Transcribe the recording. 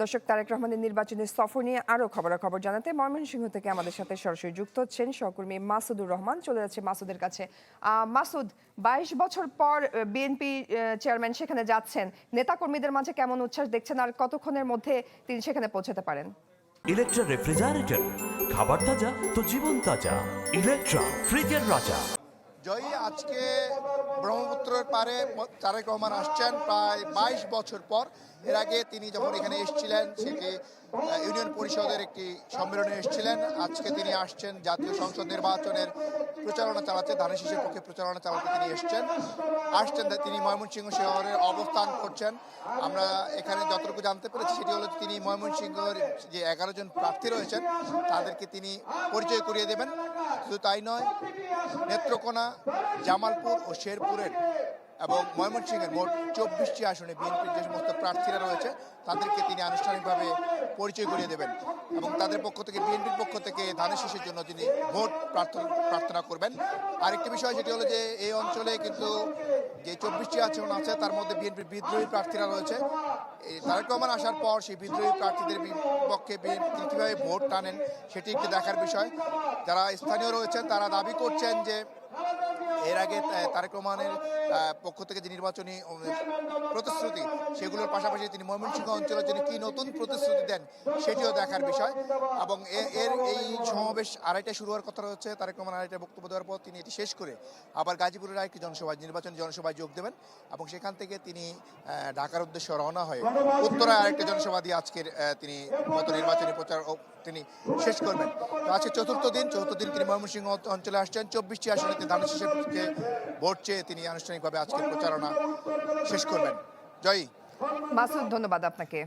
দর্শক, তারেক রহমানের নির্বাচনী সফর নিয়ে আরো খবরাখবর জানাতে ময়মনসিংহ থেকে আমাদের সাথে সরাসরি যুক্ত হচ্ছেন সহকর্মী মাসুদুর রহমান। চলে যাচ্ছে মাসুদের কাছে। মাসুদ, 22 বছর পর বিএনপি চেয়ারম্যান সেখানে যাচ্ছেন, নেতাকর্মীদের মাঝে কেমন উচ্ছ্বাস দেখছেন আর কতক্ষণের মধ্যে তিনি সেখানে পৌঁছাতে পারেন? ইলেকট্রা রেফ্রিজারেটর, খাবার তাজা তো জীবন তাজা। ইলেকট্রা, ফ্রিজের রাজা। জয়ী, আজকে ব্রহ্মপুত্রের পারে তারেক রহমান আসছেন প্রায় 22 বছর পর। এর আগে তিনি যখন এখানে এসেছিলেন সেটি ইউনিয়ন পরিষদের একটি সম্মেলনে এসেছিলেন। আজকে তিনি আসছেন জাতীয় সংসদ নির্বাচনের প্রচারণা চালাতে, ধানের শীষের পক্ষে প্রচারণা চালাতে তিনি আসছেন তিনি ময়মনসিংহ শহরে অবস্থান করছেন। আমরা এখানে যতটুকু জানতে পেরেছি সেটি হলো তিনি ময়মনসিংহের যে 11 জন প্রার্থী রয়েছেন তাদেরকে তিনি পরিচয় করিয়ে দেবেন। শুধু তাই নয়, নেত্রকোনা, জামালপুর ও শেরপুরের এবং ময়মনসিংহের মোট 24টি আসনে বিএনপির যে সমস্ত প্রার্থীরা রয়েছে তাদেরকে তিনি আনুষ্ঠানিকভাবে পরিচয় করিয়ে দেবেন এবং তাদের পক্ষ থেকে, বিএনপির পক্ষ থেকে ধানের শীষের জন্য তিনি ভোট প্রার্থনা করবেন। আরেকটি বিষয় সেটি হলো যে এই অঞ্চলে কিন্তু যে 24টি আসন আছে তার মধ্যে বিএনপির বিদ্রোহী প্রার্থীরা রয়েছে। তারেক রহমান আসার পর সেই বিদ্রোহী প্রার্থীদের পক্ষে তিনি কীভাবে ভোট টানেন সেটি একটি দেখার বিষয়। যারা স্থানীয় রয়েছেন তারা দাবি করছেন যে এর আগে তারেক রহমানের পক্ষ থেকে যে নির্বাচনী প্রতিশ্রুতি সেগুলোর পাশাপাশি তিনি ময়মনসিংহ অঞ্চলের জন্য কি নতুন প্রতিশ্রুতি দেন সেটিও দেখার বিষয়। এবং এই সমাবেশ 2:30টায় শুরু হওয়ার কথা রয়েছে। তারেক রহমান 2:30টায় বক্তব্য দেওয়ার পর তিনি এটি শেষ করে আবার গাজীপুরের আরেকটি নির্বাচনী জনসভায় যোগ দেবেন এবং সেখান থেকে তিনি ঢাকার উদ্দেশ্যে রওনা হয়ে উত্তরায় আরেকটি জনসভা দিয়ে আজকের তিনি মতো নির্বাচনী প্রচার তিনি শেষ করবেন। আজকে চতুর্থ দিন তিনি ময়মনসিংহ অঞ্চলে আসছেন। 24টি আসনে ধানের শীষের পক্ষে ভোট চেয়ে তিনি আনুষ্ঠানিকভাবে আজকের প্রচারণা শেষ করবেন। জয়ী। মাসুদ, ধন্যবাদ আপনাকে।